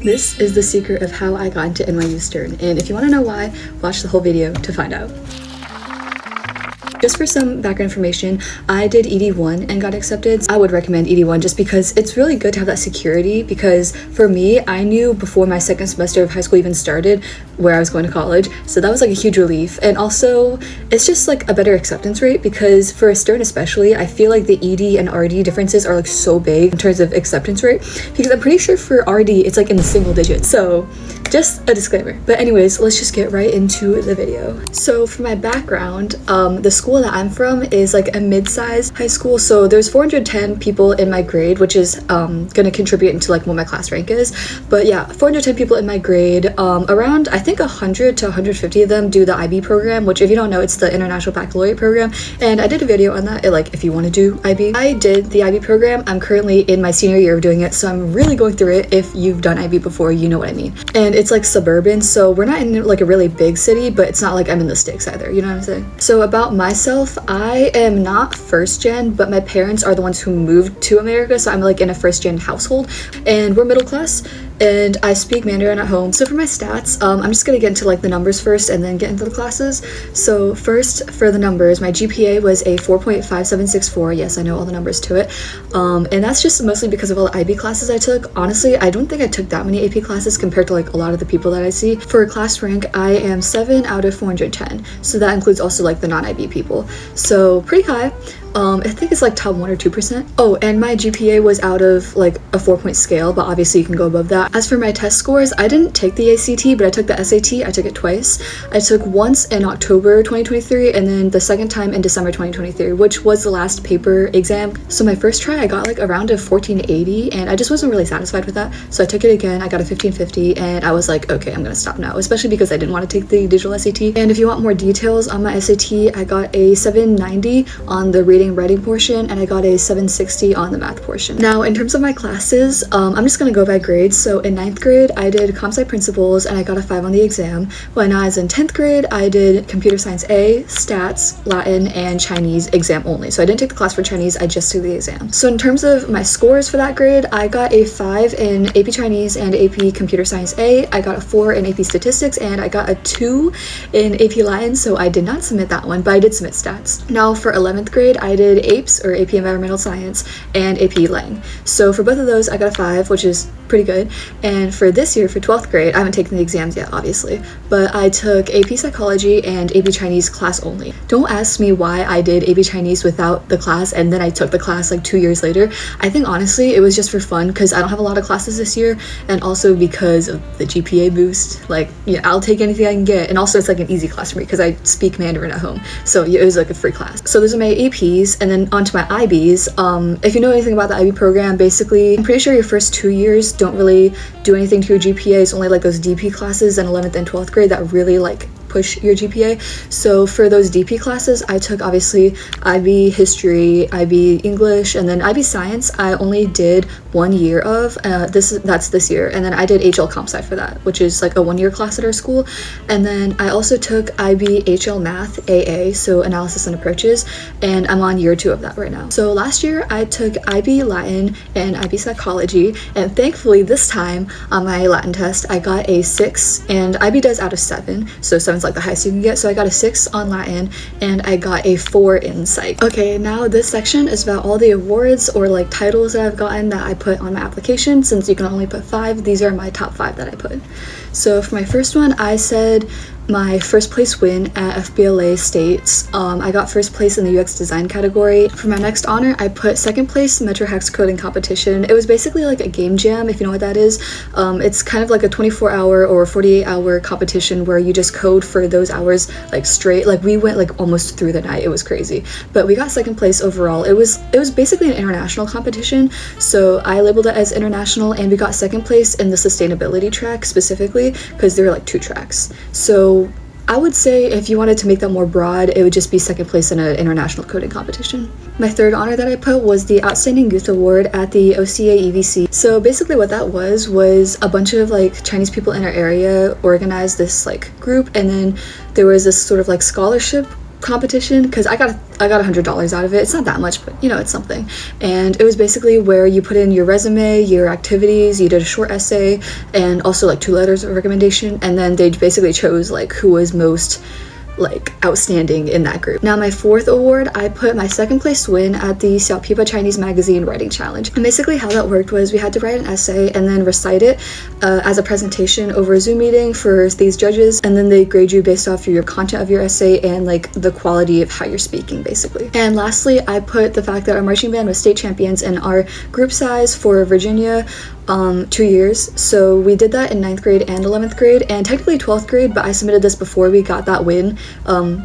This is the secret of how I got into NYU STERN, and if you want to know why, watch the whole video to find out. Just for some background information, I did ED1 and got accepted. I would recommend ED1 just because it's really good to have that security, because for me, I knew before my second semester of high school even started where I was going to college, so that was like a huge relief. And also, it's just like a better acceptance rate, because for a STERN especially, I feel like the ED and RD differences are like so big in terms of acceptance rate, because I'm pretty sure for RD it's like in the single digits. So just a disclaimer. But anyways, let's just get right into the video. So for my background, the school that I'm from is like a mid-sized high school, so there's 410 people in my grade, which is gonna contribute into like what my class rank is. But yeah, 410 people in my grade. Around I think 100 to 150 of them do the IB program, which if you don't know, it's the International Baccalaureate program, and I did a video on that, like if you want to do IB. I did the IB program. I'm currently in my senior year of doing it, so I'm really going through it. If you've done IB before, you know what I mean. And it's like suburban, so we're not in like a really big city, but it's not like I'm in the sticks either, you know what I'm saying? So about myself, I am not first gen, but my parents are the ones who moved to America, so I'm like in a first gen household, and we're middle class, and I speak Mandarin at home. So for my stats, I'm just gonna get into like the numbers first and then get into the classes. So first, for the numbers, my GPA was a 4.5764. Yes, I know all the numbers to it. And that's just mostly because of all the IB classes I took. Honestly, I don't think I took that many AP classes compared to like a lot of the people that I see. For class rank, I am 7 out of 410. So that includes also like the non-IB people. So pretty high. I think it's like top 1 or 2%. Oh, and my GPA was out of like a 4-point scale, but obviously you can go above that. As for my test scores, I didn't take the ACT, but I took the SAT. I took it twice. I took once in October 2023, and then the second time in December 2023, which was the last paper exam. So my first try, I got like around a 1480, and I just wasn't really satisfied with that. So I took it again. I got a 1550, and I was like, okay, I'm gonna stop now, especially because I didn't want to take the digital SAT. And if you want more details on my SAT, I got a 790 on the reading and writing portion, and I got a 760 on the math portion. Now, in terms of my classes, I'm just gonna go by grades. So in 9th grade, I did comp sci principles, and I got a 5 on the exam. When I was in 10th grade, I did computer science A, stats, Latin, and Chinese exam only. So I didn't take the class for Chinese, I just took the exam. So in terms of my scores for that grade, I got a 5 in AP Chinese and AP Computer Science A. I got a 4 in AP Statistics, and I got a 2 in AP Latin, so I did not submit that one, but I did submit stats. Now for 11th grade, I did APES, or AP Environmental Science, and AP Lang. So for both of those, I got a 5, which is pretty good. And for this year, for 12th grade, I haven't taken the exams yet, obviously, but I took AP Psychology and AP Chinese class only. Don't ask me why I did AP Chinese without the class, and then I took the class like 2 years later. I think honestly, it was just for fun, because I don't have a lot of classes this year, and also because of the GPA boost. Like, yeah, I'll take anything I can get, and also it's like an easy class for me, because I speak Mandarin at home, so yeah, it was like a free class. So those are my APs, and then onto my IBs. If you know anything about the IB program, basically, I'm pretty sure your first 2 years don't really do anything to your GPA. It's only like those DP classes in 11th and 12th grade that really like push your GPA. So for those DP classes, I took obviously IB History, IB English, and then IB Science. I only did 1 year of that's this year, and then I did HL Comp Sci for that, which is like a 1-year class at our school. And then I also took IB HL Math AA, so Analysis and Approaches, and I'm on year 2 of that right now. So last year I took IB Latin and IB Psychology, and thankfully this time on my Latin test I got a 6, and IB does out of 7, so 7's like the highest you can get. So I got a 6 on Latin, and I got a 4 in Psych. Okay, now this section is about all the awards or like titles that I've gotten that I put on my application. Since you can only put 5, these are my top 5 that I put. So for my first one, I said my first place win at FBLA states. I got first place in the UX design category. For my next honor, I put second place Metro Hex coding competition. It was basically like a game jam, if you know what that is. It's kind of like a 24-hour or 48-hour competition where you just code for those hours like straight. Like we went like almost through the night. It was crazy, but we got second place overall. It was basically an international competition, so I labeled it as international, and we got second place in the sustainability track specifically because there were like 2 tracks. So I would say if you wanted to make that more broad, it would just be second place in an international coding competition. My third honor that I put was the Outstanding Youth Award at the OCA EVC. So basically what that was a bunch of like Chinese people in our area organized this like group, and then there was this sort of like scholarship competition because I got $100 out of it. It's not that much, but you know, it's something. And it was basically where you put in your resume, your activities, you did a short essay, and also like 2 letters of recommendation, and then they basically chose like who was most like outstanding in that group. Now my 4th award, I put my 2nd place win at the Xiaopiba Chinese Magazine Writing Challenge. And basically how that worked was we had to write an essay and then recite it as a presentation over a Zoom meeting for these judges, and then they grade you based off your content of your essay and like the quality of how you're speaking basically. And lastly, I put the fact that our marching band was state champions in our group size for Virginia 2 years. So we did that in 9th grade and 11th grade and technically 12th grade, but I submitted this before we got that win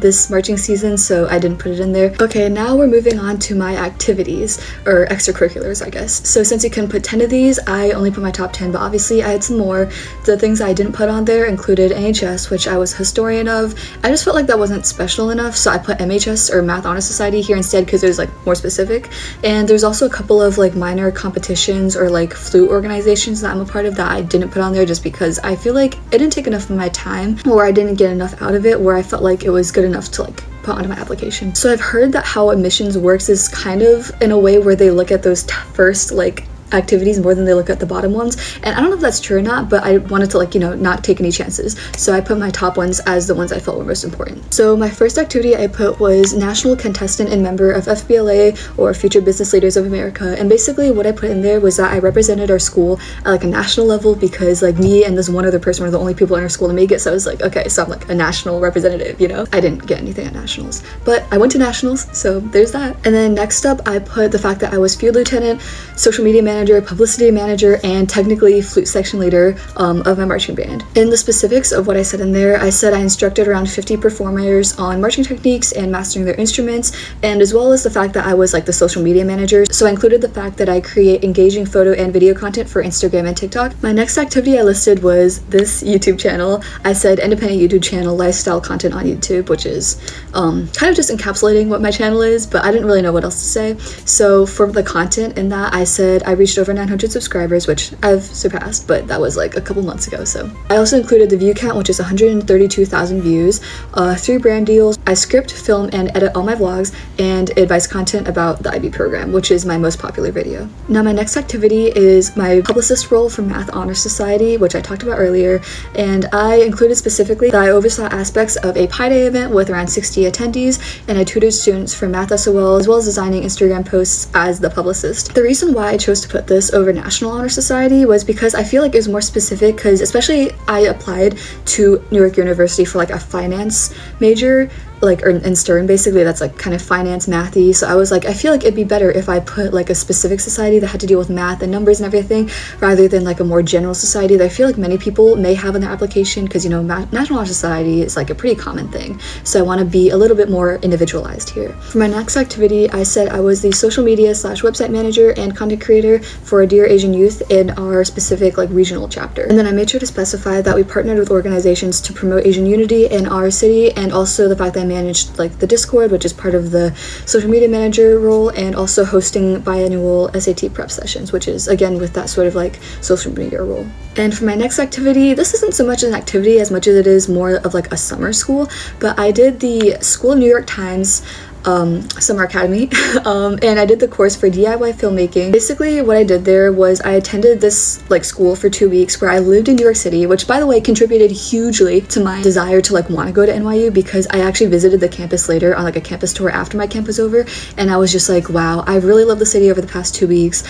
this marching season, so I didn't put it in there. Okay, now we're moving on to my activities, or extracurriculars, I guess. So since you can put 10 of these, I only put my top 10, but obviously I had some more. The things I didn't put on there included NHS, which I was a historian of. I just felt like that wasn't special enough, so I put MHS, or Math Honor Society, here instead because it was like more specific. And there's also a couple of like minor competitions or like flute organizations that I'm a part of that I didn't put on there just because I feel like it didn't take enough of my time, or I didn't get enough out of it where I felt like it was good enough to like put onto my application. So I've heard that how admissions works is kind of in a way where they look at those first like activities more than they look at the bottom ones, and I don't know if that's true or not, but I wanted to like, you know, not take any chances, so I put my top ones as the ones I felt were most important. So my first activity I put was national contestant and member of FBLA, or Future Business Leaders of America, and basically what I put in there was that I represented our school at like a national level because like me and this one other person were the only people in our school to make it, so I was like, okay, so I'm like a national representative, you know. I didn't get anything at nationals, but I went to nationals, so there's that. And then next up I put the fact that I was field lieutenant, social media manager, publicity manager, and technically flute section leader of my marching band. In the specifics of what I said in there, I said I instructed around 50 performers on marching techniques and mastering their instruments, and as well as the fact that I was like the social media manager, so I included the fact that I create engaging photo and video content for Instagram and TikTok. My next activity I listed was this YouTube channel. I said independent YouTube channel, lifestyle content on YouTube, which is kind of just encapsulating what my channel is, but I didn't really know what else to say. So for the content in that, I said I reached over 900 subscribers, which I've surpassed, but that was like a couple months ago. So I also included the view count, which is 132,000 views, 3 brand deals. I script, film, and edit all my vlogs, and advice content about the IB program, which is my most popular video. Now my next activity is my publicist role for Math Honor Society, which I talked about earlier, and I included specifically that I oversaw aspects of a Pi Day event with around 60 attendees, and I tutored students for Math SOL, as well as designing Instagram posts as the publicist. The reason why I chose to put this over National Honor Society was because I feel like it was more specific, because especially I applied to New York University for like a finance major, like, or in STERN basically, that's like kind of finance mathy, so I was like, I feel like it'd be better if I put like a specific society that had to deal with math and numbers and everything, rather than like a more general society that I feel like many people may have in their application, because you know, National Honor Society is like a pretty common thing, so I want to be a little bit more individualized here. For my next activity, I said I was the social media / website manager and content creator for Dear Asian Youth in our specific like regional chapter, and then I made sure to specify that we partnered with organizations to promote Asian unity in our city, and also the fact that I managed like the Discord, which is part of the social media manager role, and also hosting biannual SAT prep sessions, which is again with that sort of like social media role. And for my next activity, this isn't so much an activity as much as it is more of like a summer school, but I did the School of New York Times Summer Academy and I did the course for DIY filmmaking. Basically what I did there was I attended this like school for 2 weeks where I lived in New York City, which by the way contributed hugely to my desire to like want to go to NYU, because I actually visited the campus later on like a campus tour after my camp was over, and I was just like, wow, I really love the city over the past 2 weeks.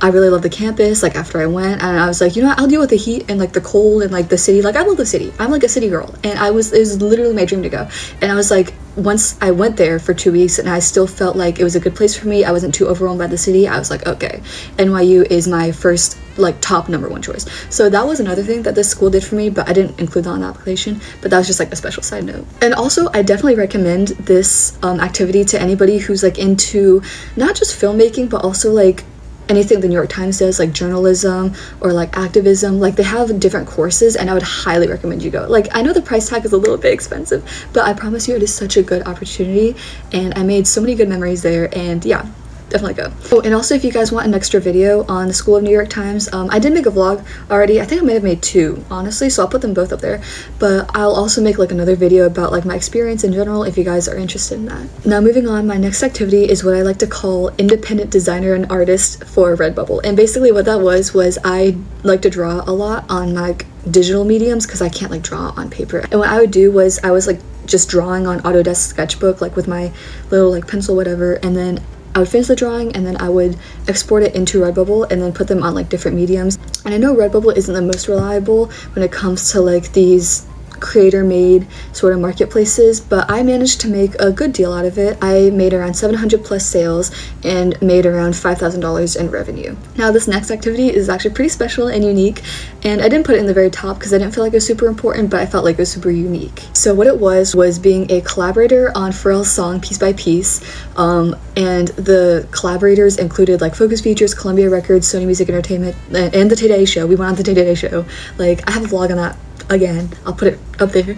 I really love the campus, like after I went, and I was like, you know what, I'll deal with the heat and like the cold and like the city. Like I love the city. I'm like a city girl, and it was literally my dream to go. And I was like, once I went there for 2 weeks and I still felt like it was a good place for me, I wasn't too overwhelmed by the city, I was like, okay, NYU is my first like top #1 choice. So that was another thing that this school did for me, but I didn't include that on the application, but that was just like a special side note. And also I definitely recommend this activity to anybody who's like into not just filmmaking, but also like anything the New York Times does, like journalism or like activism. Like they have different courses, and I would highly recommend you go. Like I know the price tag is a little bit expensive, but I promise you it is such a good opportunity, and I made so many good memories there. And yeah, definitely go. Oh, and also if you guys want an extra video on the School of New York Times, I did make a vlog already. I think I may have made 2, honestly, so I'll put them both up there. But I'll also make like another video about like my experience in general if you guys are interested in that. Now moving on, my next activity is what I like to call independent designer and artist for Redbubble. And basically what that was I like to draw a lot on like digital mediums because I can't like draw on paper. And what I would do was I was like just drawing on Autodesk Sketchbook like with my little like pencil whatever, and then I would finish the drawing and then I would export it into Redbubble and then put them on like different mediums. And I know Redbubble isn't the most reliable when it comes to like these creator-made sort of marketplaces, but I managed to make a good deal out of it. I made around 700 plus sales and made around $5,000 in revenue. Now this next activity is actually pretty special and unique, and I didn't put it in the very top because I didn't feel like it was super important, but I felt like it was super unique. So what it was being a collaborator on Pharrell's song Piece by Piece, and the collaborators included like Focus Features, Columbia Records, Sony Music Entertainment, and the Today Show. We went on the Today Show. Like, I have a vlog on that. Again, I'll put it up there.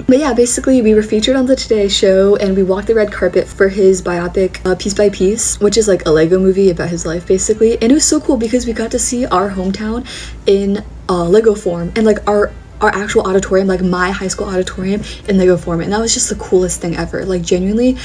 But yeah, basically we were featured on the Today Show and we walked the red carpet for his biopic Piece by Piece, which is like a Lego movie about his life basically. And it was so cool because we got to see our hometown in Lego form, and like our actual auditorium, like my high school auditorium in Lego form. And that was just the coolest thing ever. Like genuinely,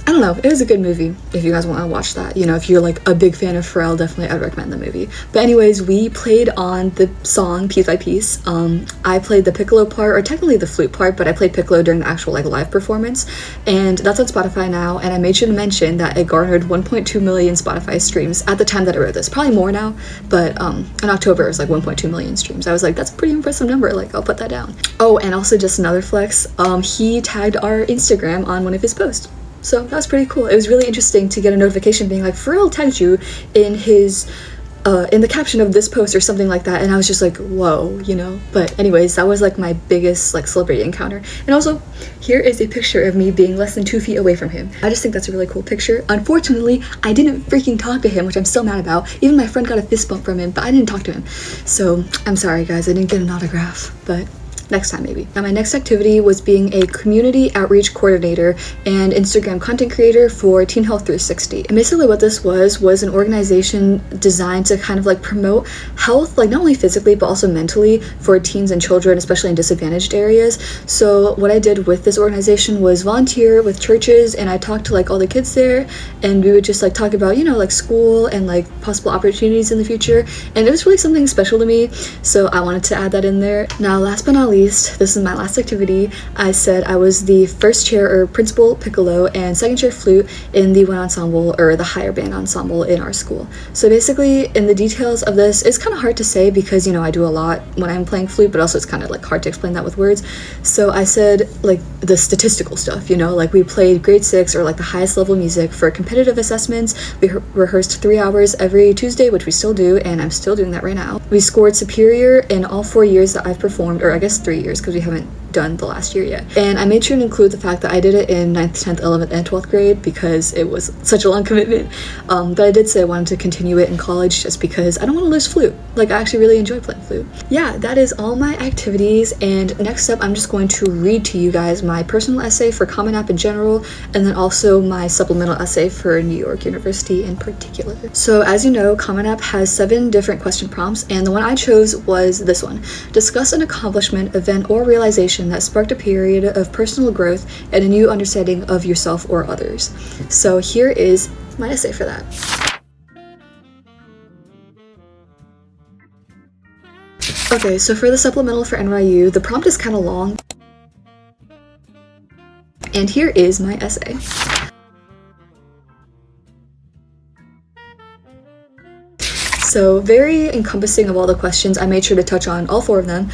I don't know, it was a good movie if you guys want to watch that. You know, if you're like a big fan of Pharrell, definitely I'd recommend the movie. But anyways, we played on the song Piece by Piece. I played the piccolo part, or technically the flute part, but I played piccolo during the actual like live performance, and that's on Spotify now. And I made sure to mention that it garnered 1.2 million Spotify streams at the time that I wrote this. Probably more now, but in October it was like 1.2 million streams. I was like, that's a pretty impressive number, like I'll put that down. Oh, and also just another flex, he tagged our Instagram on one of his posts. So that was pretty cool. It was really interesting to get a notification being like, Pharrell tagged you in his in the caption of this post or something like that, and I was just like, whoa, you know. But anyways, that was like my biggest like celebrity encounter. And also, here is a picture of me being less than 2 feet away from him. I just think that's a really cool picture. Unfortunately, I didn't freaking talk to him, which I'm still mad about. Even my friend got a fist bump from him, but I didn't talk to him. So I'm sorry guys, I didn't get an autograph, but next time maybe. Now my next activity was being a community outreach coordinator and Instagram content creator for Teen Health 360. And basically what this was an organization designed to kind of like promote health, like not only physically but also mentally for teens and children, especially in disadvantaged areas. So what I did with this organization was volunteer with churches, and I talked to like all the kids there, and we would just like talk about, you know, like school and like possible opportunities in the future. And it was really something special to me, so I wanted to add that in there. Now last but not least, this is my last activity. I said I was the first chair or principal piccolo and second chair flute in the wind ensemble, or the higher band ensemble in our school. So basically in the details of this, it's kind of hard to say because, you know, I do a lot when I'm playing flute, but also it's kind of like hard to explain that with words. So I said like the statistical stuff, you know, like we played grade 6 or like the highest level music for competitive assessments. We rehearsed 3 hours every Tuesday, which we still do, and I'm still doing that right now. We scored superior in all 4 years that I've performed, or I guess 3 years because we haven't done the last year yet. And I made sure to include the fact that I did it in 9th, 10th, 11th, and 12th grade because it was such a long commitment. But I did say I wanted to continue it in college just because I don't want to lose flute. Like, I actually really enjoy playing flute. Yeah, that is all my activities, and next up I'm just going to read to you guys my personal essay for Common App in general, and then also my supplemental essay for New York University in particular. So as you know, Common App has 7 different question prompts, and the one I chose was this one. Discuss an accomplishment, event, or realization that sparked a period of personal growth and a new understanding of yourself or others. So here is my essay for that. Okay, so for the supplemental for NYU, the prompt is kind of long, and here is my essay. So very encompassing of all the questions. I made sure to touch on all 4 of them.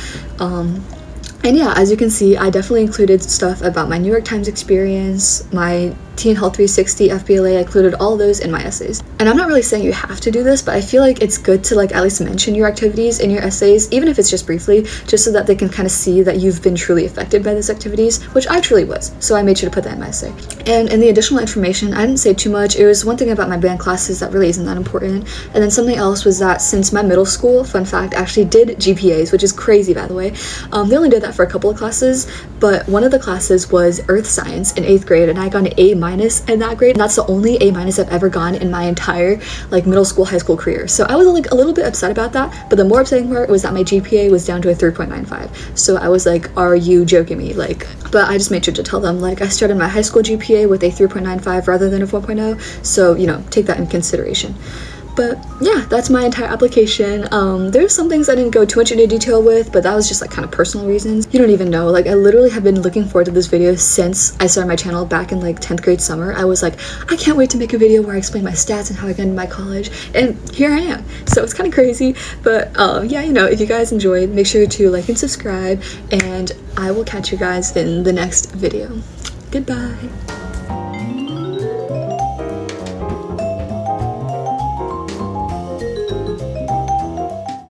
And yeah, as you can see, I definitely included stuff about my New York Times experience, my Teen Health 360, FBLA. I included all those in my essays. And I'm not really saying you have to do this, but I feel like it's good to like at least mention your activities in your essays, even if it's just briefly, just so that they can kind of see that you've been truly affected by these activities, which I truly was. So I made sure to put that in my essay. And in the additional information, I didn't say too much. It was one thing about my band classes that really isn't that important. And then something else was that since my middle school, fun fact, actually did GPAs, which is crazy by the way. They only did that for a couple of classes, but one of the classes was Earth Science in 8th grade, and I got an A-. minus in that grade. And that's the only A minus I've ever gotten in my entire like middle school, high school career. So I was like a little bit upset about that, but the more upsetting part was that my GPA was down to a 3.95. So I was like, are you joking me? Like, but I just made sure to tell them like I started my high school GPA with a 3.95 rather than a 4.0. So, you know, take that in consideration. But yeah, that's my entire application. There's some things I didn't go too much into detail with, but that was just like kind of personal reasons. You don't even know, like I literally have been looking forward to this video since I started my channel back in like 10th grade summer. I was like, I can't wait to make a video where I explain my stats and how I got into my college, and here I am. So it's kind of crazy, but yeah, you know, if you guys enjoyed, make sure to like and subscribe, and I will catch you guys in the next video. Goodbye.